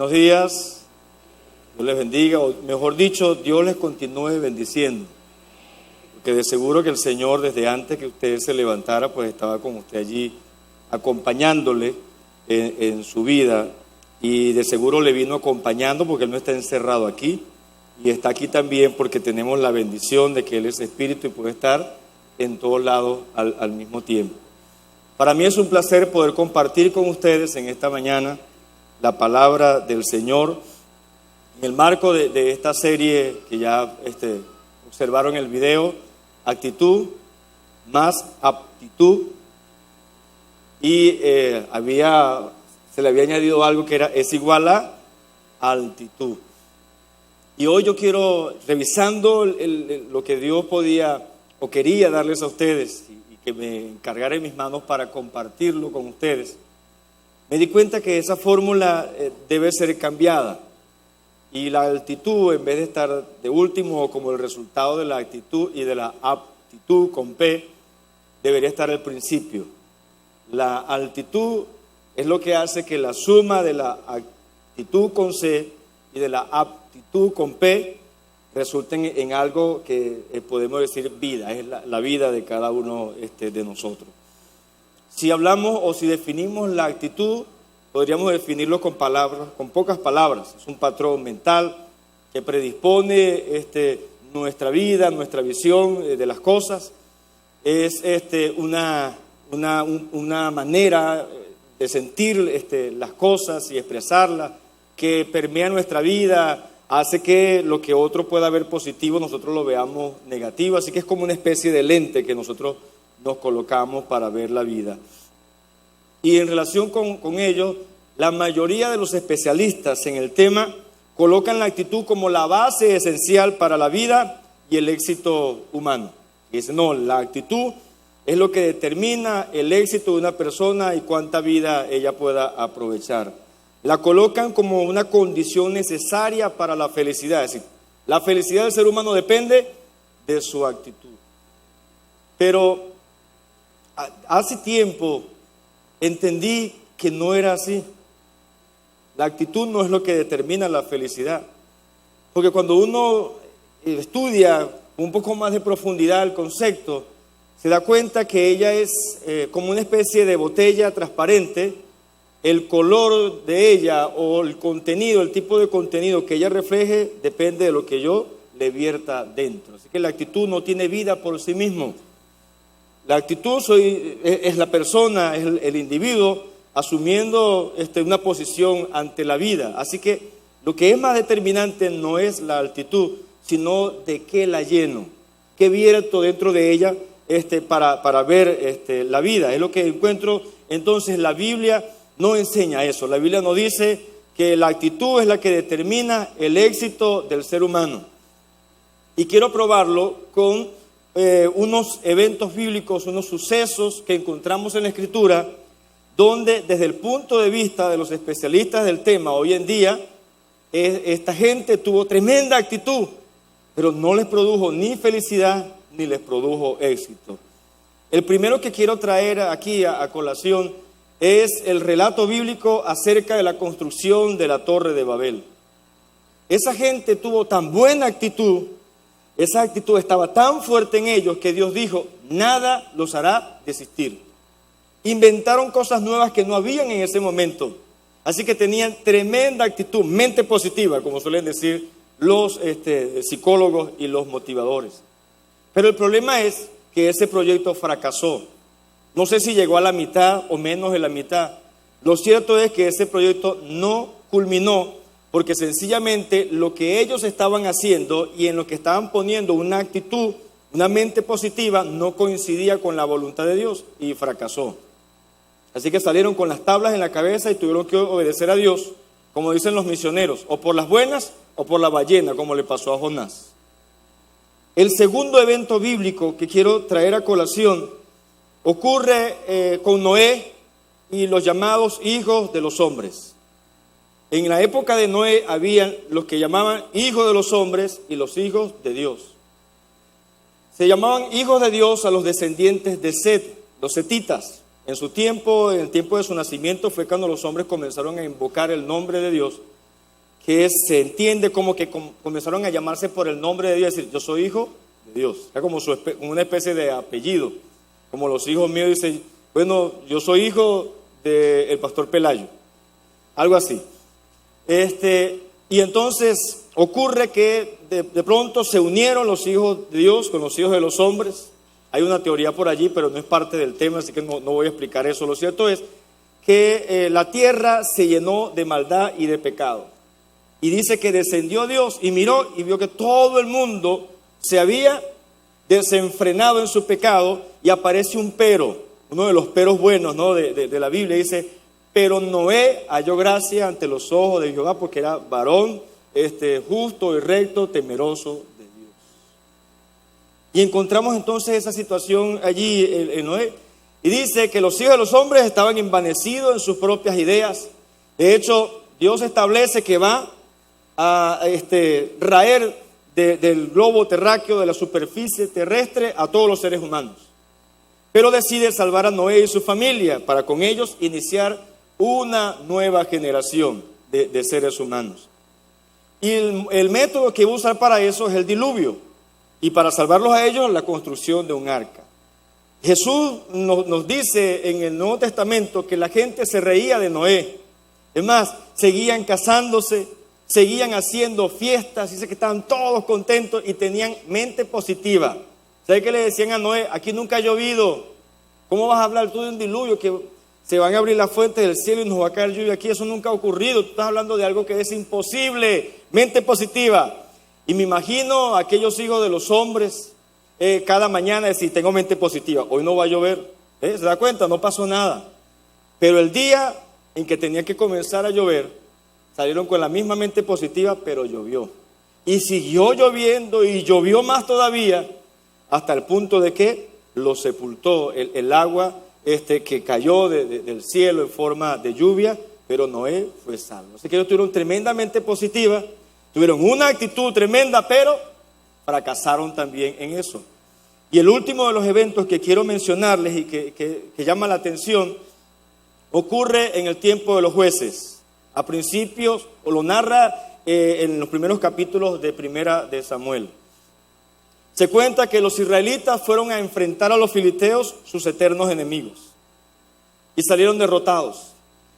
Buenos días, Dios les bendiga, o mejor dicho, Dios les continúe bendiciendo, porque de seguro que el Señor desde antes que usted se levantara, pues estaba con usted allí, acompañándole en su vida, y de seguro le vino acompañando porque Él no está encerrado aquí, y está aquí también porque tenemos la bendición de que Él es Espíritu y puede estar en todos lados al mismo tiempo. Para mí es un placer poder compartir con ustedes en esta mañana la palabra del Señor en el marco de esta serie que ya observaron el video, actitud más aptitud, y se le había añadido algo que es igual a altitud. Y hoy yo quiero, revisando lo que Dios podía o quería darles a ustedes y que me encargara en mis manos para compartirlo con ustedes, me di cuenta que esa fórmula debe ser cambiada, y la altitud, en vez de estar de último o como el resultado de la actitud y de la aptitud con P, debería estar al principio. La altitud es lo que hace que la suma de la actitud con C y de la aptitud con P resulten en algo que podemos decir vida, es la vida de cada uno de nosotros. Si hablamos o si definimos la actitud, podríamos definirlo con palabras, con pocas palabras. Es un patrón mental que predispone nuestra vida, nuestra visión de las cosas. Es una manera de sentir las cosas y expresarlas que permea nuestra vida, hace que lo que otro pueda ver positivo nosotros lo veamos negativo. Así que es como una especie de lente que nosotros nos colocamos para ver la vida. Y en relación con ello, la mayoría de los especialistas en el tema colocan la actitud como la base esencial para la vida y el éxito humano. Y dicen, no, la actitud es lo que determina el éxito de una persona y cuánta vida ella pueda aprovechar. La colocan como una condición necesaria para la felicidad. Es decir, la felicidad del ser humano depende de su actitud. Pero hace tiempo entendí que no era así. La actitud no es lo que determina la felicidad. Porque cuando uno estudia un poco más de profundidad el concepto, se da cuenta que ella es como una especie de botella transparente. El color de ella o el contenido, el tipo de contenido que ella refleje, depende de lo que yo le vierta dentro. Así que la actitud no tiene vida por sí mismo. La actitud es la persona, es el individuo asumiendo una posición ante la vida. Así que lo que es más determinante no es la actitud, sino de qué la lleno, qué vierto dentro de ella para ver la vida. Es lo que encuentro. Entonces la Biblia no enseña eso. La Biblia nos dice que la actitud es la que determina el éxito del ser humano. Y quiero probarlo con unos eventos bíblicos, unos sucesos que encontramos en la Escritura, donde desde el punto de vista de los especialistas del tema hoy en día, esta gente tuvo tremenda actitud, pero no les produjo ni felicidad ni les produjo éxito. El primero que quiero traer aquí a colación es el relato bíblico acerca de la construcción de la Torre de Babel. Esa gente tuvo tan buena actitud, esa actitud estaba tan fuerte en ellos que Dios dijo, nada los hará desistir. Inventaron cosas nuevas que no habían en ese momento. Así que tenían tremenda actitud, mente positiva, como suelen decir los psicólogos y los motivadores. Pero el problema es que ese proyecto fracasó. No sé si llegó a la mitad o menos de la mitad. Lo cierto es que ese proyecto no culminó porque sencillamente lo que ellos estaban haciendo y en lo que estaban poniendo una actitud, una mente positiva, no coincidía con la voluntad de Dios y fracasó. Así que salieron con las tablas en la cabeza y tuvieron que obedecer a Dios, como dicen los misioneros, o por las buenas o por la ballena, como le pasó a Jonás. El segundo evento bíblico que quiero traer a colación ocurre con Noé y los llamados hijos de los hombres. En la época de Noé habían los que llamaban hijos de los hombres y los hijos de Dios. Se llamaban hijos de Dios a los descendientes de Set, los setitas. En su tiempo, en el tiempo de su nacimiento, fue cuando los hombres comenzaron a invocar el nombre de Dios que se entiende como que comenzaron a llamarse por el nombre de Dios, es decir, yo soy hijo de Dios, era como una especie de apellido, como los hijos míos dicen, bueno, yo soy hijo del pastor Pelayo, algo así. Y entonces ocurre que de pronto se unieron los hijos de Dios con los hijos de los hombres. Hay una teoría por allí, pero no es parte del tema, así que no voy a explicar eso. Lo cierto es que la tierra se llenó de maldad y de pecado. Y dice que descendió Dios y miró y vio que todo el mundo se había desenfrenado en su pecado, y aparece un pero, uno de los peros buenos, ¿no? de la Biblia, dice, pero Noé halló gracia ante los ojos de Jehová, porque era varón justo y recto, temeroso de Dios. Y encontramos entonces esa situación allí en Noé. Y dice que los hijos de los hombres estaban envanecidos en sus propias ideas. De hecho, Dios establece que va a raer del globo terráqueo, de la superficie terrestre, a todos los seres humanos. Pero decide salvar a Noé y su familia para con ellos iniciar una nueva generación de seres humanos. Y el método que va a usar para eso es el diluvio. Y para salvarlos a ellos, la construcción de un arca. Jesús nos dice en el Nuevo Testamento que la gente se reía de Noé. Es más, seguían casándose, seguían haciendo fiestas, dice que estaban todos contentos y tenían mente positiva. ¿Sabe qué le decían a Noé? Aquí nunca ha llovido. ¿Cómo vas a hablar tú de un diluvio? Que se van a abrir las fuentes del cielo y nos va a caer lluvia aquí. Eso nunca ha ocurrido. Tú estás hablando de algo que es imposible. Mente positiva. Y me imagino a aquellos hijos de los hombres cada mañana decir, tengo mente positiva, hoy no va a llover. ¿Se da cuenta? No pasó nada. Pero el día en que tenía que comenzar a llover, salieron con la misma mente positiva, pero llovió. Y siguió lloviendo y llovió más todavía, hasta el punto de que lo sepultó el agua que cayó del cielo en forma de lluvia, pero Noé fue salvo. Así que ellos tuvieron tremendamente positiva, tuvieron una actitud tremenda, pero fracasaron también en eso. Y el último de los eventos que quiero mencionarles y que llama la atención, ocurre en el tiempo de los jueces. A principios, o lo narra en los primeros capítulos de Primera de Samuel. Se cuenta que los israelitas fueron a enfrentar a los filisteos, sus eternos enemigos, y salieron derrotados.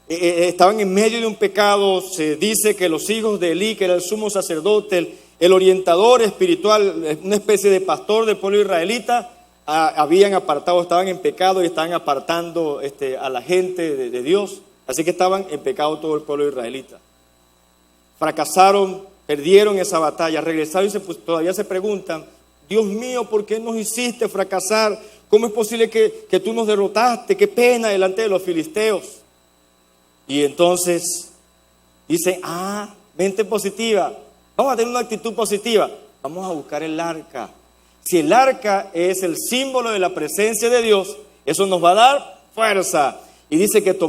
Estaban en medio de un pecado. Se dice que los hijos de Elí, que era el sumo sacerdote, el orientador espiritual, una especie de pastor del pueblo israelita, habían apartado, estaban en pecado y estaban apartando a la gente de Dios. Así que estaban en pecado todo el pueblo israelita. Fracasaron, perdieron esa batalla, regresaron y todavía se preguntan, Dios mío, ¿por qué nos hiciste fracasar? ¿Cómo es posible que tú nos derrotaste? Qué pena delante de los filisteos. Y entonces dicen, mente positiva, vamos a tener una actitud positiva, vamos a buscar el arca. Si el arca es el símbolo de la presencia de Dios, eso nos va a dar fuerza. Y dice que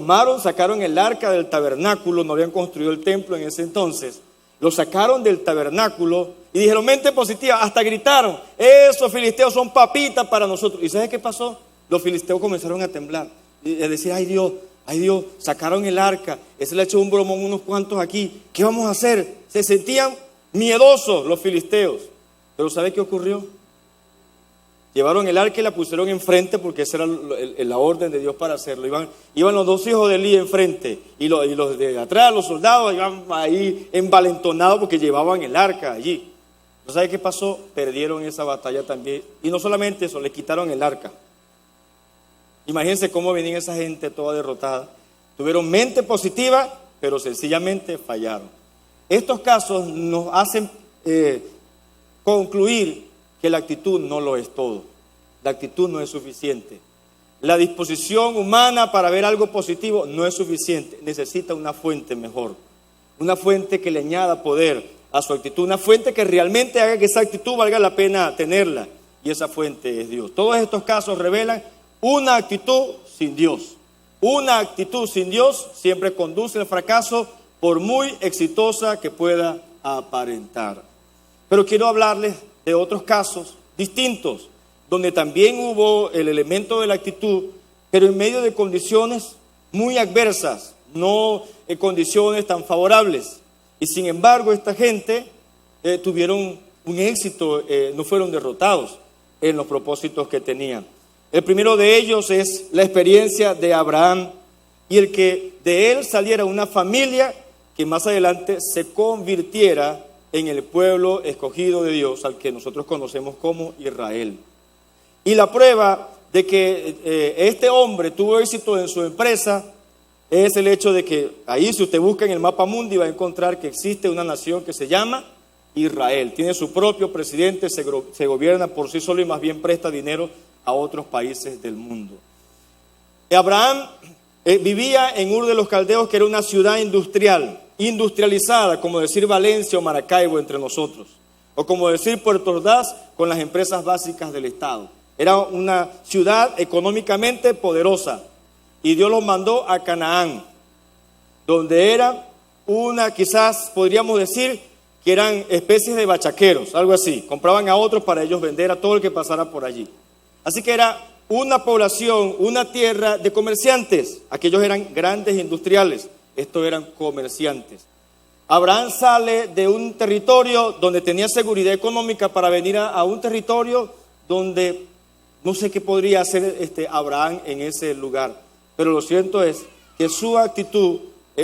sacaron el arca del tabernáculo, no habían construido el templo en ese entonces, lo sacaron del tabernáculo y dijeron, mente positiva, hasta gritaron, esos filisteos son papitas para nosotros. ¿Y sabes qué pasó? Los filisteos comenzaron a temblar, y a decir, ay Dios, sacaron el arca, ese le echó un bromón unos cuantos aquí, ¿qué vamos a hacer? Se sentían miedosos los filisteos. Pero ¿sabe qué ocurrió? Llevaron el arca y la pusieron enfrente, porque esa era la orden de Dios para hacerlo. Iban los dos hijos de Elí enfrente, y los de atrás, los soldados, iban ahí envalentonados porque llevaban el arca allí. ¿No sabe qué pasó? Perdieron esa batalla también. Y no solamente eso, le quitaron el arca. Imagínense cómo venía esa gente toda derrotada. Tuvieron mente positiva, pero sencillamente fallaron. Estos casos nos hacen concluir que la actitud no lo es todo. La actitud no es suficiente. La disposición humana para ver algo positivo no es suficiente. Necesita una fuente mejor. Una fuente que le añada poder a su actitud. Una fuente que realmente haga que esa actitud valga la pena tenerla. Y esa fuente es Dios. Todos estos casos revelan una actitud sin Dios. Una actitud sin Dios siempre conduce al fracaso, por muy exitosa que pueda aparentar. Pero quiero hablarles de otros casos distintos, donde también hubo el elemento de la actitud, pero en medio de condiciones muy adversas, no en condiciones tan favorables. Y sin embargo, esta gente tuvieron un éxito, no fueron derrotados en los propósitos que tenían. El primero de ellos es la experiencia de Abraham y el que de él saliera una familia que más adelante se convirtiera en el pueblo escogido de Dios, al que nosotros conocemos como Israel. Y la prueba de que este hombre tuvo éxito en su empresa es el hecho de que ahí, si usted busca en el mapa mundi, va a encontrar que existe una nación que se llama Israel. Tiene su propio presidente, se gobierna por sí solo y más bien presta dinero a otros países del mundo. Abraham vivía en Ur de los Caldeos, que era una ciudad industrializada, como decir Valencia o Maracaibo entre nosotros, o como decir Puerto Ordaz con las empresas básicas del Estado. Era una ciudad económicamente poderosa y Dios los mandó a Canaán, donde era quizás podríamos decir que eran especies de bachaqueros, algo así. Compraban a otros para ellos vender a todo el que pasara por allí. Así que era una población, una tierra de comerciantes. Aquellos eran grandes industriales, estos eran comerciantes. Abraham sale de un territorio donde tenía seguridad económica para venir a un territorio donde no sé qué podría hacer Abraham en ese lugar. Pero lo cierto es que su actitud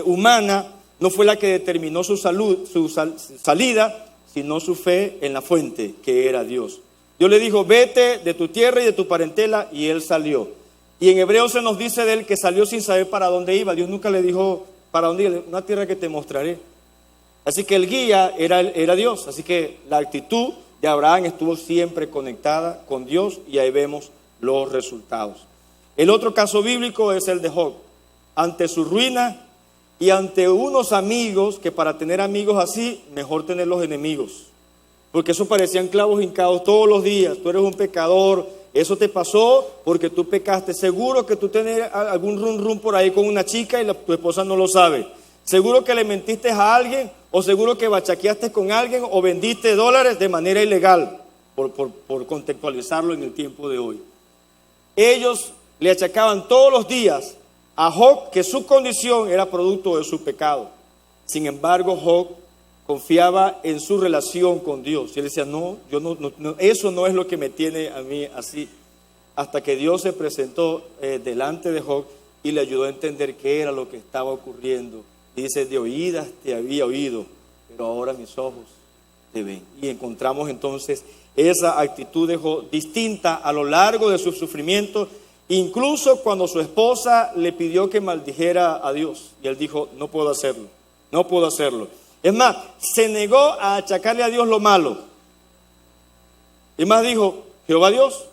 humana no fue la que determinó su salida, sino su fe en la fuente, que era Dios. Dios le dijo, vete de tu tierra y de tu parentela, y él salió. Y en Hebreos se nos dice de él que salió sin saber para dónde iba. Dios nunca le dijo para dónde iba, una tierra que te mostraré. Así que el guía era Dios. Así que la actitud de Abraham estuvo siempre conectada con Dios, y ahí vemos los resultados. El otro caso bíblico es el de Job. Ante su ruina y ante unos amigos, que para tener amigos así, mejor tener los enemigos. Porque eso parecían clavos hincados todos los días. Tú eres un pecador, eso te pasó porque tú pecaste. Seguro que tú tienes algún rum por ahí con una chica y tu esposa no lo sabe. Seguro que le mentiste a alguien, o seguro que bachaqueaste con alguien o vendiste dólares de manera ilegal, por contextualizarlo en el tiempo de hoy. Ellos le achacaban todos los días a Job que su condición era producto de su pecado. Sin embargo, Job confiaba en su relación con Dios. Y él decía, no, eso no es lo que me tiene a mí así. Hasta que Dios se presentó delante de Job y le ayudó a entender qué era lo que estaba ocurriendo. Y dice, de oídas te había oído, pero ahora mis ojos te ven. Y encontramos entonces esa actitud de Job distinta a lo largo de su sufrimiento, incluso cuando su esposa le pidió que maldijera a Dios. Y él dijo, no puedo hacerlo, no puedo hacerlo. Es más, se negó a achacarle a Dios lo malo. Es más, dijo, Jehová Dios,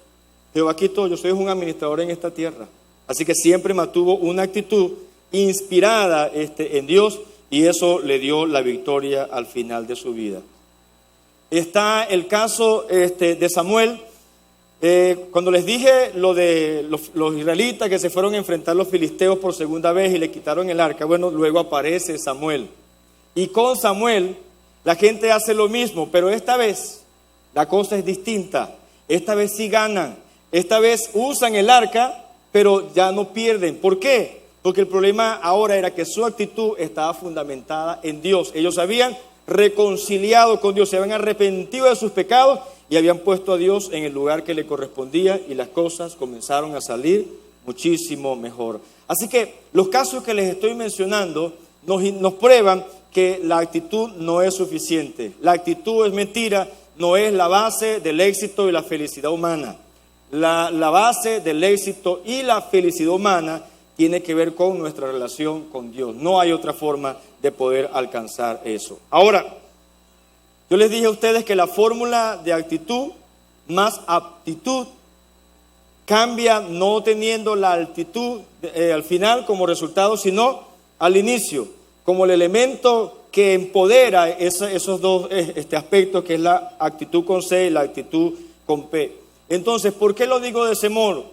Jehová quito, yo soy un administrador en esta tierra. Así que siempre mantuvo una actitud inspirada en Dios, y eso le dio la victoria al final de su vida. Está el caso de Samuel. Cuando les dije lo de los israelitas que se fueron a enfrentar a los filisteos por segunda vez y le quitaron el arca, bueno, luego aparece Samuel. Y con Samuel la gente hace lo mismo, pero esta vez la cosa es distinta. Esta vez sí ganan, esta vez usan el arca, pero ya no pierden. ¿Por qué? Porque el problema ahora era que su actitud estaba fundamentada en Dios. Ellos habían reconciliado con Dios, se habían arrepentido de sus pecados y habían puesto a Dios en el lugar que le correspondía, y las cosas comenzaron a salir muchísimo mejor. Así que los casos que les estoy mencionando nos prueban que la actitud no es suficiente. La actitud es mentira, no es la base del éxito y la felicidad humana. La base del éxito y la felicidad humana tiene que ver con nuestra relación con Dios. No hay otra forma de poder alcanzar eso. Ahora, yo les dije a ustedes que la fórmula de actitud más aptitud cambia no teniendo la altitud al final como resultado, sino al inicio, como el elemento que empodera esos dos aspectos, que es la actitud con C y la actitud con P. Entonces, ¿por qué lo digo de ese modo?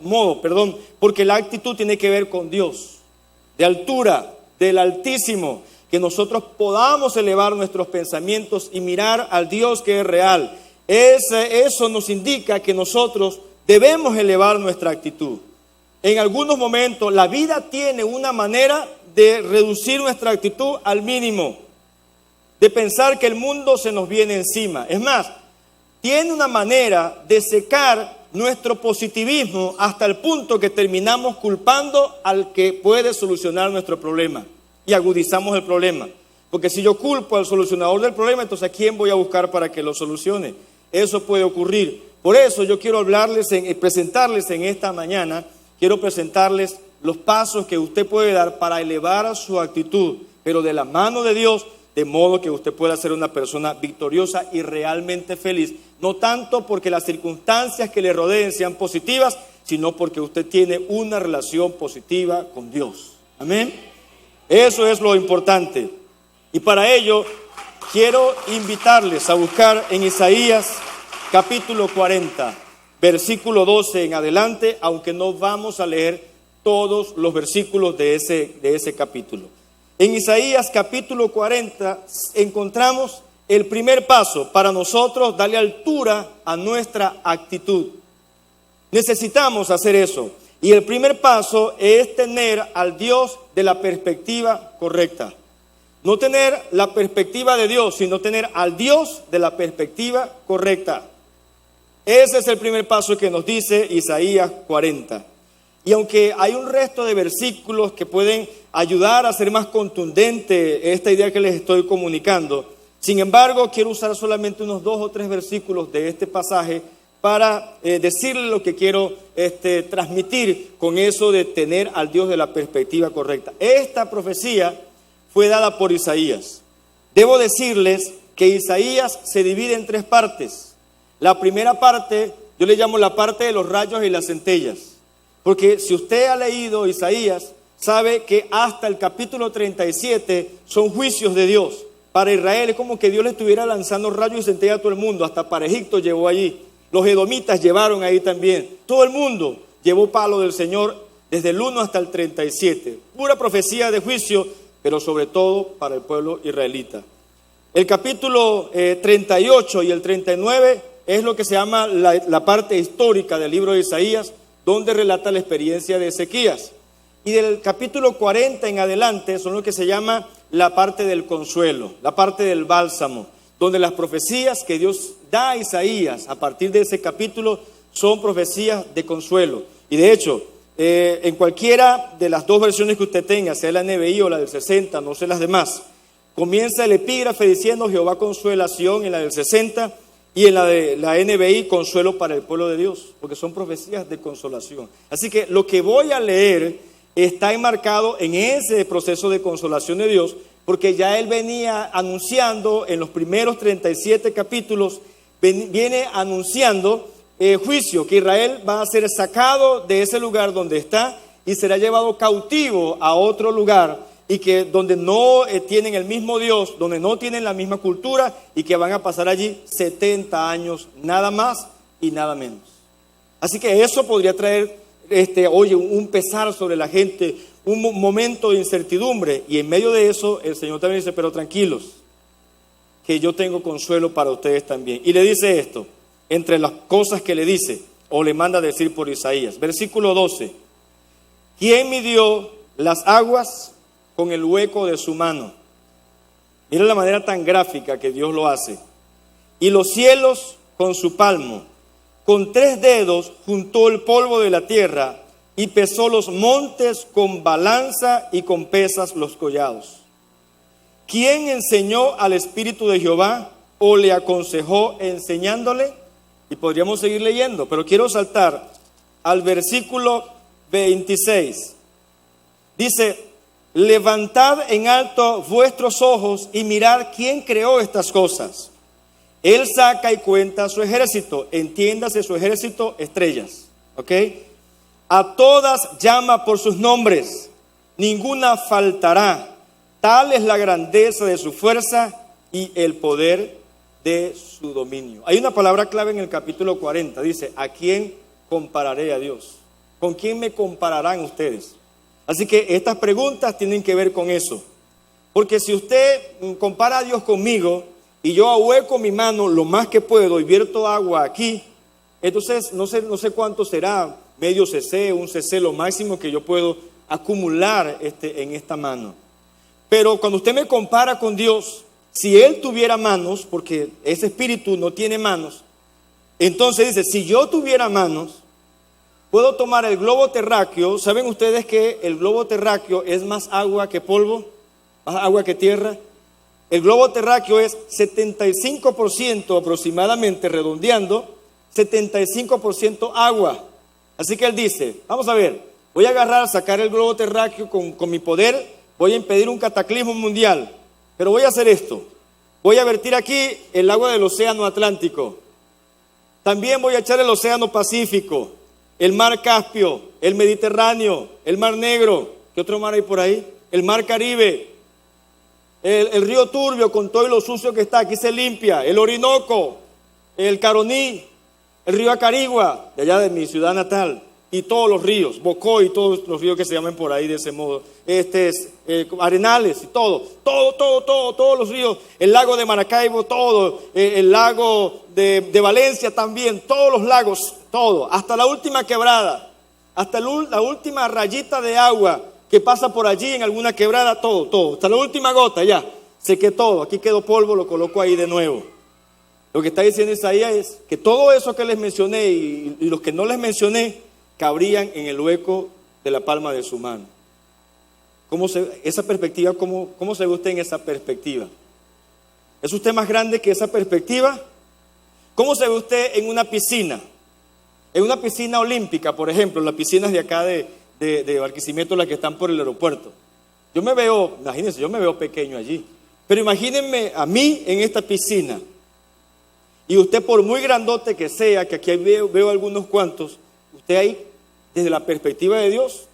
Porque la actitud tiene que ver con Dios, de altura, del Altísimo, que nosotros podamos elevar nuestros pensamientos y mirar al Dios que es real. Eso nos indica que nosotros debemos elevar nuestra actitud. En algunos momentos la vida tiene una manera de reducir nuestra actitud al mínimo, de pensar que el mundo se nos viene encima. Es más, tiene una manera de secar nuestro positivismo hasta el punto que terminamos culpando al que puede solucionar nuestro problema y agudizamos el problema. Porque si yo culpo al solucionador del problema, entonces ¿a quién voy a buscar para que lo solucione? Eso puede ocurrir. Por eso yo quiero presentarles en esta mañana, quiero presentarles los pasos que usted puede dar para elevar su actitud, pero de la mano de Dios, de modo que usted pueda ser una persona victoriosa y realmente feliz. No tanto porque las circunstancias que le rodeen sean positivas, sino porque usted tiene una relación positiva con Dios. Amén. Eso es lo importante. Y para ello quiero invitarles a buscar en Isaías capítulo 40, versículo 12 en adelante, aunque no vamos a leer todos los versículos de ese capítulo. En Isaías capítulo 40 encontramos el primer paso para nosotros darle altura a nuestra actitud. Necesitamos hacer eso. Y el primer paso es tener al Dios de la perspectiva correcta. No tener la perspectiva de Dios, sino tener al Dios de la perspectiva correcta. Ese es el primer paso que nos dice Isaías 40. Y aunque hay un resto de versículos que pueden ayudar a ser más contundente esta idea que les estoy comunicando, sin embargo, quiero usar solamente unos 2 o 3 versículos de este pasaje para decirle lo que quiero transmitir con eso de tener al Dios de la perspectiva correcta. Esta profecía fue dada por Isaías. Debo decirles que Isaías se divide en 3 partes. La primera parte, yo le llamo la parte de los rayos y las centellas. Porque si usted ha leído Isaías, sabe que hasta el capítulo 37 son juicios de Dios. Para Israel es como que Dios le estuviera lanzando rayos y centellas a todo el mundo. Hasta para Egipto llevó allí. Los edomitas llevaron ahí también. Todo el mundo llevó palo del Señor desde el 1 hasta el 37. Pura profecía de juicio, pero sobre todo para el pueblo israelita. El capítulo 38 y el 39 es lo que se llama la parte histórica del libro de Isaías, donde relata la experiencia de Ezequías. Y del capítulo 40 en adelante son lo que se llama la parte del consuelo, la parte del bálsamo, donde las profecías que Dios da a Isaías a partir de ese capítulo son profecías de consuelo. Y de hecho, en cualquiera de las 2 versiones que usted tenga, sea la NBI o la del 60, no sé las demás, comienza el epígrafe diciendo Jehová consolación en la del 60, y en la de la NBI, consuelo para el pueblo de Dios, porque son profecías de consolación. Así que lo que voy a leer está enmarcado en ese proceso de consolación de Dios, porque ya él venía anunciando en los primeros 37 capítulos, viene anunciando juicio, que Israel va a ser sacado de ese lugar donde está y será llevado cautivo a otro lugar, y que donde no tienen el mismo Dios, donde no tienen la misma cultura, y que van a pasar allí 70 años, nada más y nada menos. Así que eso podría traer, un pesar sobre la gente, un momento de incertidumbre, y en medio de eso el Señor también dice, pero tranquilos, que yo tengo consuelo para ustedes también. Y le dice esto, entre las cosas que le dice, o le manda a decir por Isaías, versículo 12, ¿quién midió las aguas con el hueco de su mano? Mira la manera tan gráfica que Dios lo hace. Y los cielos con su palmo, con 3 dedos juntó el polvo de la tierra y pesó los montes con balanza y con pesas los collados. ¿Quién enseñó al Espíritu de Jehová o le aconsejó enseñándole? Y podríamos seguir leyendo, pero quiero saltar al versículo 26. Dice, levantad en alto vuestros ojos y mirad quién creó estas cosas. Él saca y cuenta su ejército, entiéndase su ejército, estrellas, ¿ok? A todas llama por sus nombres, ninguna faltará. Tal es la grandeza de su fuerza y el poder de su dominio. Hay una palabra clave en el capítulo 40, dice, ¿a quién compararé a Dios? ¿Con quién me compararán ustedes? Así que estas preguntas tienen que ver con eso. Porque si usted compara a Dios conmigo y yo ahueco mi mano lo más que puedo y vierto agua aquí, entonces no sé cuánto será, medio cc, un cc, lo máximo que yo puedo acumular en esta mano. Pero cuando usted me compara con Dios, si Él tuviera manos, porque ese espíritu no tiene manos, entonces dice, si yo tuviera manos, puedo tomar el globo terráqueo. ¿Saben ustedes que el globo terráqueo es más agua que polvo? Más agua que tierra. El globo terráqueo es 75% aproximadamente, redondeando, 75% agua. Así que él dice, vamos a ver, voy a agarrar, sacar el globo terráqueo con mi poder, voy a impedir un cataclismo mundial, pero voy a hacer esto. Voy a vertir aquí el agua del océano Atlántico. También voy a echar el océano Pacífico, el mar Caspio, el Mediterráneo, el mar Negro. ¿Qué otro mar hay por ahí? El mar Caribe, el río Turbio con todo lo sucio que está, aquí se limpia, el Orinoco, el Caroní, el río Acarigua, de allá de mi ciudad natal, y todos los ríos, Bocó y todos los ríos que se llaman por ahí de ese modo, Arenales y todos los ríos, el lago de Maracaibo, todo, el lago de Valencia también, todos los lagos, todo, hasta la última quebrada, hasta la última rayita de agua que pasa por allí en alguna quebrada, todo, hasta la última gota ya, sequé todo, aquí quedó polvo, lo coloco ahí de nuevo. Lo que está diciendo Isaías es que todo eso que les mencioné y los que no les mencioné cabrían en el hueco de la palma de su mano. Esa perspectiva, ¿cómo se ve usted en esa perspectiva? ¿Es usted más grande que esa perspectiva? ¿Cómo se ve usted en una piscina? En una piscina olímpica, por ejemplo, las piscinas de acá de Barquisimeto, las que están por el aeropuerto. Imagínense, yo me veo pequeño allí. Pero imagínense a mí en esta piscina. Y usted, por muy grandote que sea, que aquí veo algunos cuantos, usted ahí, desde la perspectiva de Dios,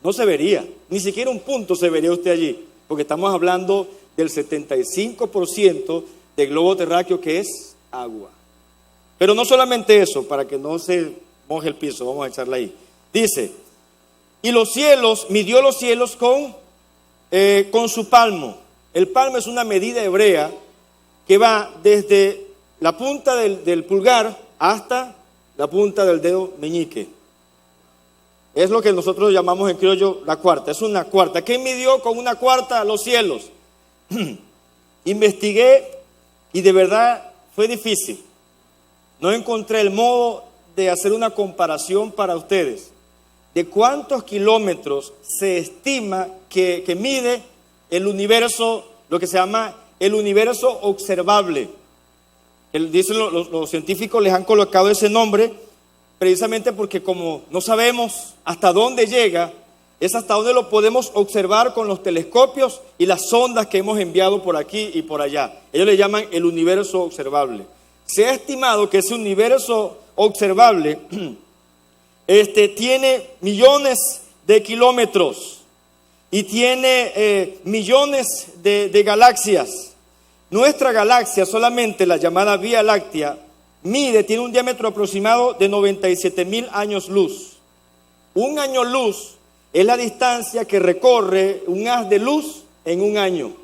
no se vería, ni siquiera un punto se vería usted allí, porque estamos hablando del 75% del globo terráqueo que es agua. Pero no solamente eso, para que no se moje el piso, vamos a echarla ahí. Dice, y los cielos, midió los cielos con su palmo. El palmo es una medida hebrea que va desde la punta del pulgar hasta la punta del dedo meñique. Es lo que nosotros llamamos en criollo la cuarta, es una cuarta. ¿Qué midió con una cuarta los cielos? Investigué y de verdad fue difícil. No encontré el modo de hacer una comparación para ustedes. ¿De cuántos kilómetros se estima que mide el universo, lo que se llama el universo observable? Dicen los científicos, les han colocado ese nombre precisamente porque como no sabemos hasta dónde llega, es hasta dónde lo podemos observar con los telescopios y las sondas que hemos enviado por aquí y por allá. Ellos le llaman el universo observable. Se ha estimado que ese universo observable tiene millones de kilómetros y tiene millones de galaxias. Nuestra galaxia, solamente la llamada Vía Láctea, tiene un diámetro aproximado de 97,000 años luz. Un año luz es la distancia que recorre un haz de luz en un año.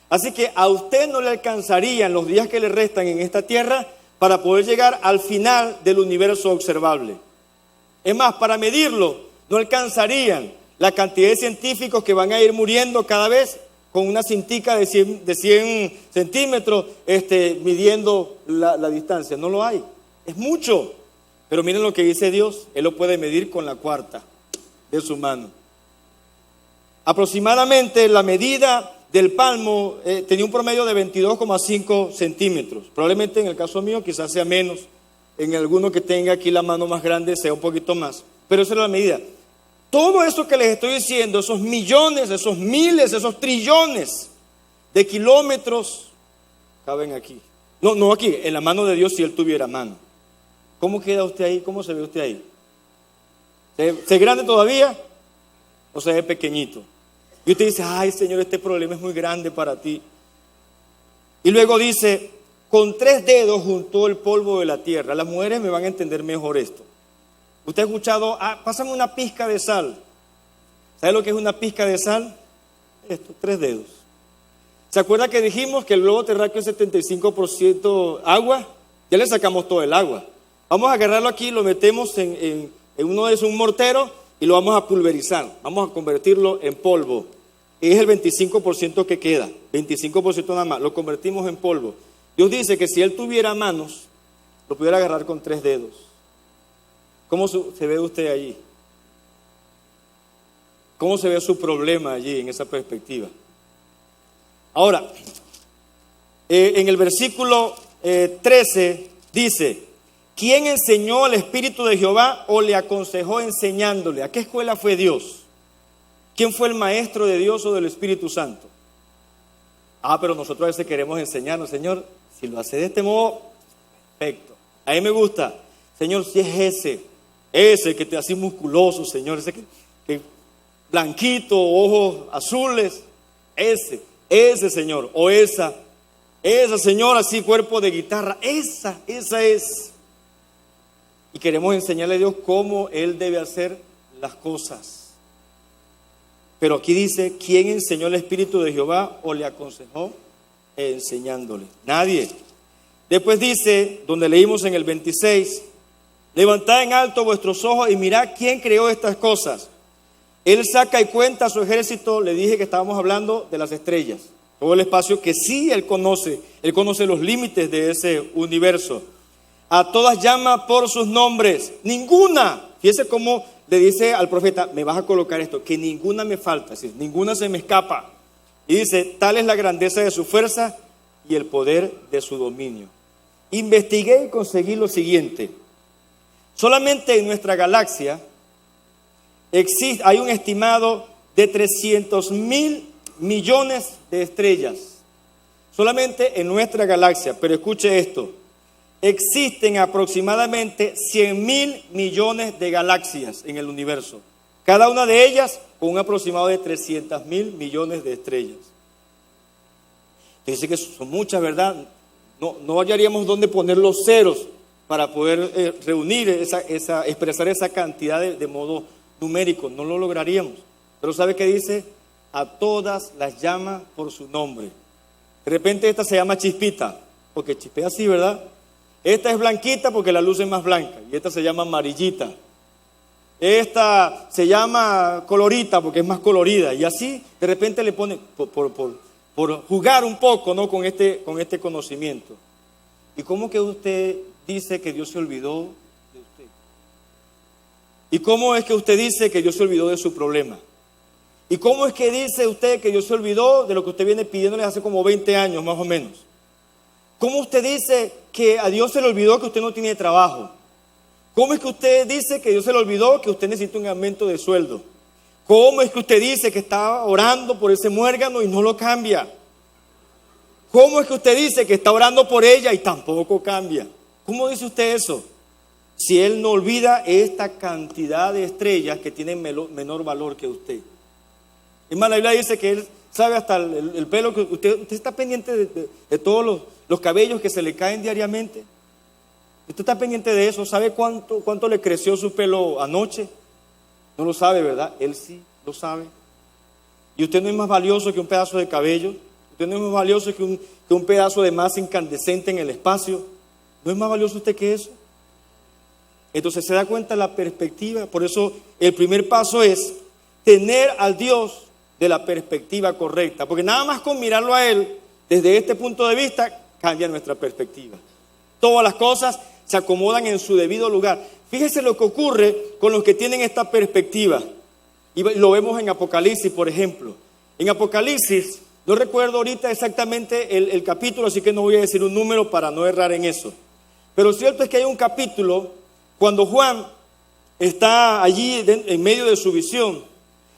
Así que a usted no le alcanzarían los días que le restan en esta tierra para poder llegar al final del universo observable. Es más, para medirlo no alcanzarían la cantidad de científicos que van a ir muriendo cada vez con una cintica de 100 centímetros midiendo la distancia. No lo hay, es mucho. Pero miren lo que dice Dios, Él lo puede medir con la cuarta de su mano. Aproximadamente la medida del palmo tenía un promedio de 22,5 centímetros. Probablemente en el caso mío quizás sea menos, en alguno que tenga aquí la mano más grande sea un poquito más. Pero esa es la medida. Todo eso que les estoy diciendo, esos millones, esos miles, esos trillones de kilómetros, caben aquí. No aquí, en la mano de Dios si Él tuviera mano. ¿Cómo queda usted ahí? ¿Cómo se ve usted ahí? ¿Se ve grande todavía o se ve pequeñito? Y usted dice, ay Señor, este problema es muy grande para ti. Y luego dice, con 3 dedos juntó el polvo de la tierra. Las mujeres me van a entender mejor esto. Usted ha escuchado, pásame una pizca de sal. ¿Sabe lo que es una pizca de sal? Esto, 3 dedos. ¿Se acuerda que dijimos que el globo terráqueo es 75% agua? Ya le sacamos todo el agua. Vamos a agarrarlo aquí, lo metemos en un mortero y lo vamos a pulverizar. Vamos a convertirlo en polvo. es el 25% que queda, 25% nada más, lo convertimos en polvo. Dios dice que si Él tuviera manos, lo pudiera agarrar con 3 dedos. ¿Cómo se ve usted allí? ¿Cómo se ve su problema allí en esa perspectiva? Ahora, en el versículo 13 dice: ¿quién enseñó al Espíritu de Jehová o le aconsejó enseñándole? ¿A qué escuela fue Dios? ¿Quién fue el maestro de Dios o del Espíritu Santo? Pero nosotros a veces queremos enseñarnos, Señor, si lo hace de este modo, perfecto. A mí me gusta, Señor, si es ese que te hace musculoso, Señor, ese que blanquito, ojos azules, ese Señor, o esa señora así, cuerpo de guitarra, esa es. Y queremos enseñarle a Dios cómo Él debe hacer las cosas. Pero aquí dice: ¿quién enseñó el Espíritu de Jehová o le aconsejó enseñándole? Nadie. Después dice, donde leímos en el 26, levantad en alto vuestros ojos y mirad quién creó estas cosas. Él saca y cuenta a su ejército. Le dije que estábamos hablando de las estrellas, todo el espacio que sí Él conoce los límites de ese universo. A todas llama por sus nombres, ninguna, fíjese cómo le dice al profeta: me vas a colocar esto, que ninguna me falta, es decir, ninguna se me escapa. Y dice: tal es la grandeza de su fuerza y el poder de su dominio. Investigué y conseguí lo siguiente: solamente en nuestra galaxia hay un estimado de 300,000 millones de estrellas, solamente en nuestra galaxia. Pero escuche esto: existen aproximadamente 100,000 millones de galaxias en el universo, cada una de ellas con un aproximado de 300,000 millones de estrellas. Dice que son muchas, ¿verdad? No hallaríamos dónde poner los ceros para poder reunir expresar esa cantidad de modo numérico. No lo lograríamos. Pero ¿sabe qué dice? A todas las llama por su nombre. De repente esta se llama Chispita, porque chispea así, ¿verdad? Esta es blanquita porque la luz es más blanca, y esta se llama amarillita. Esta se llama colorita porque es más colorida, y así de repente le pone por jugar un poco, ¿no?, con este conocimiento. ¿Y cómo que usted dice que Dios se olvidó de usted? ¿Y cómo es que usted dice que Dios se olvidó de su problema? ¿Y cómo es que dice usted que Dios se olvidó de lo que usted viene pidiéndole hace como 20 años más o menos? ¿Cómo usted dice que a Dios se le olvidó que usted no tiene trabajo? ¿Cómo es que usted dice que Dios se le olvidó que usted necesita un aumento de sueldo? ¿Cómo es que usted dice que está orando por ese muérgano y no lo cambia? ¿Cómo es que usted dice que está orando por ella y tampoco cambia? ¿Cómo dice usted eso? Si Él no olvida esta cantidad de estrellas que tienen menor valor que usted. Es más, la Biblia dice que Él sabe hasta el pelo que usted está pendiente de todos los cabellos que se le caen diariamente. Usted está pendiente de eso. ¿Sabe cuánto le creció su pelo anoche? No lo sabe, ¿verdad? Él sí lo sabe. Y usted no es más valioso que un pedazo de cabello. Usted no es más valioso que un pedazo de masa incandescente en el espacio. ¿No es más valioso usted que eso? Entonces se da cuenta la perspectiva. Por eso el primer paso es tener al Dios de la perspectiva correcta. Porque nada más con mirarlo a Él desde este punto de vista cambia nuestra perspectiva. Todas las cosas se acomodan en su debido lugar. Fíjese lo que ocurre con los que tienen esta perspectiva. Y lo vemos en Apocalipsis, por ejemplo. En Apocalipsis, no recuerdo ahorita exactamente el capítulo, así que no voy a decir un número para no errar en eso. Pero cierto es que hay un capítulo cuando Juan está allí en medio de su visión.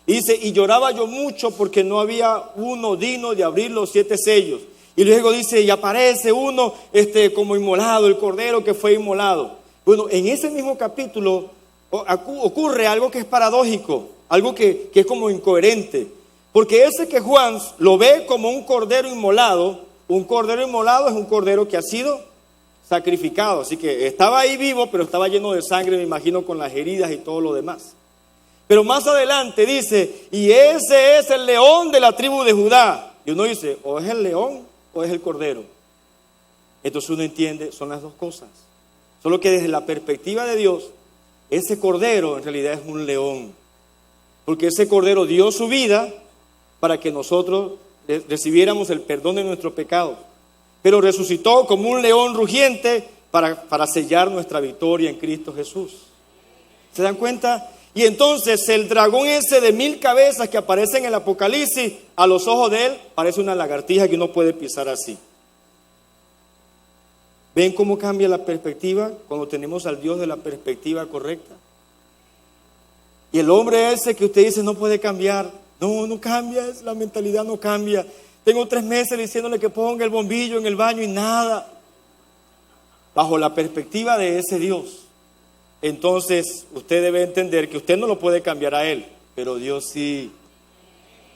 Y dice: y lloraba yo mucho porque no había uno digno de abrir los 7 sellos. Y luego dice: y aparece uno como inmolado, el cordero que fue inmolado. Bueno, en ese mismo capítulo ocurre algo que es paradójico, algo que es como incoherente. Porque ese que Juan lo ve como un cordero inmolado es un cordero que ha sido sacrificado. Así que estaba ahí vivo, pero estaba lleno de sangre, me imagino, con las heridas y todo lo demás. Pero más adelante dice: y ese es el león de la tribu de Judá. Y uno dice: o es el león o es el cordero. Entonces uno entiende, son las dos cosas. Solo que desde la perspectiva de Dios, ese cordero en realidad es un león. Porque ese cordero dio su vida para que nosotros recibiéramos el perdón de nuestros pecados. Pero resucitó como un león rugiente para sellar nuestra victoria en Cristo Jesús. ¿Se dan cuenta? Y entonces el dragón ese de 1000 cabezas que aparece en el Apocalipsis, a los ojos de él, parece una lagartija que uno puede pisar así. ¿Ven cómo cambia la perspectiva cuando tenemos al Dios de la perspectiva correcta? Y el hombre ese que usted dice no puede cambiar, no cambia, la mentalidad no cambia. Tengo 3 meses diciéndole que ponga el bombillo en el baño y nada. Bajo la perspectiva de ese Dios, entonces usted debe entender que usted no lo puede cambiar a él, pero Dios sí.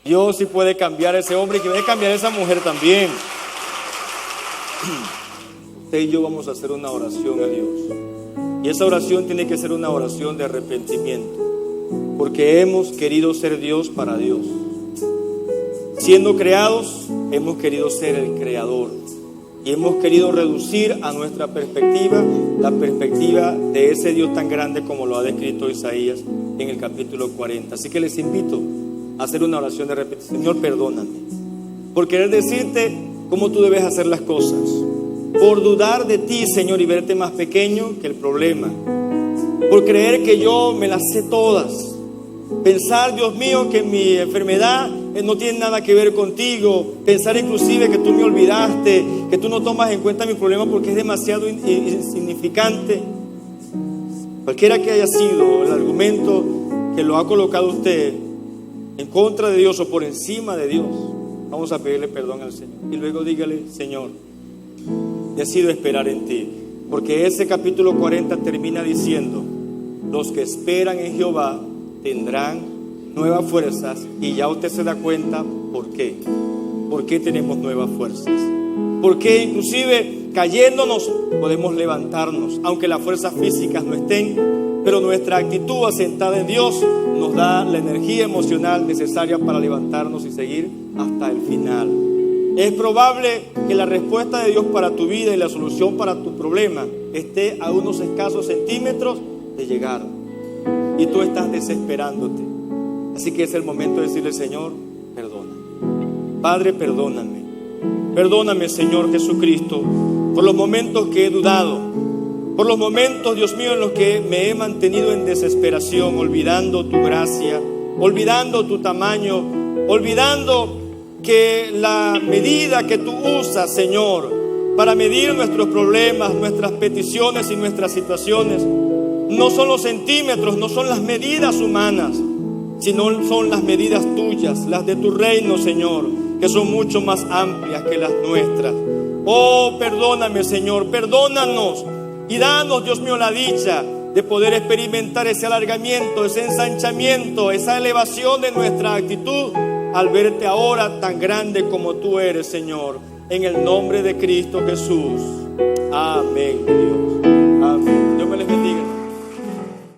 Dios sí puede cambiar a ese hombre y que puede cambiar a esa mujer también. Usted y yo vamos a hacer una oración a Dios. Y esa oración tiene que ser una oración de arrepentimiento, porque hemos querido ser Dios para Dios. Siendo creados, hemos querido ser el creador. Y hemos querido reducir a nuestra perspectiva la perspectiva de ese Dios tan grande como lo ha descrito Isaías en el capítulo 40. Así que les invito a hacer una oración de repetición. Señor, perdóname por querer decirte cómo tú debes hacer las cosas, por dudar de ti, Señor, y verte más pequeño que el problema, por creer que yo me las sé todas, pensar, Dios mío, que mi enfermedad no tiene nada que ver contigo, pensar inclusive que tú me olvidaste, que tú no tomas en cuenta mi problema porque es demasiado insignificante. Cualquiera que haya sido el argumento que lo ha colocado usted en contra de Dios o por encima de Dios, vamos a pedirle perdón al Señor. Y luego dígale: Señor, decido esperar en ti, porque ese capítulo 40 termina diciendo: los que esperan en Jehová tendrán nuevas fuerzas. Y ya usted se da cuenta por qué. ¿Por qué tenemos nuevas fuerzas? Porque inclusive cayéndonos podemos levantarnos, aunque las fuerzas físicas no estén, pero nuestra actitud asentada en Dios nos da la energía emocional necesaria para levantarnos y seguir hasta el final. Es probable que la respuesta de Dios para tu vida y la solución para tu problema esté a unos escasos centímetros de llegar, y tú estás desesperándote. Así que es el momento de decirle: Señor, perdóname. Padre, perdóname. Perdóname, Señor Jesucristo, por los momentos que he dudado, por los momentos, Dios mío, en los que me he mantenido en desesperación, olvidando tu gracia, olvidando tu tamaño, olvidando que la medida que tú usas, Señor, para medir nuestros problemas, nuestras peticiones y nuestras situaciones, no son los centímetros, no son las medidas humanas, sino son las medidas tuyas, las de tu reino, Señor, que son mucho más amplias que las nuestras. Oh, perdóname, Señor, perdónanos y danos, Dios mío, la dicha de poder experimentar ese alargamiento, ese ensanchamiento, esa elevación de nuestra actitud al verte ahora tan grande como tú eres, Señor, en el nombre de Cristo Jesús. Amén.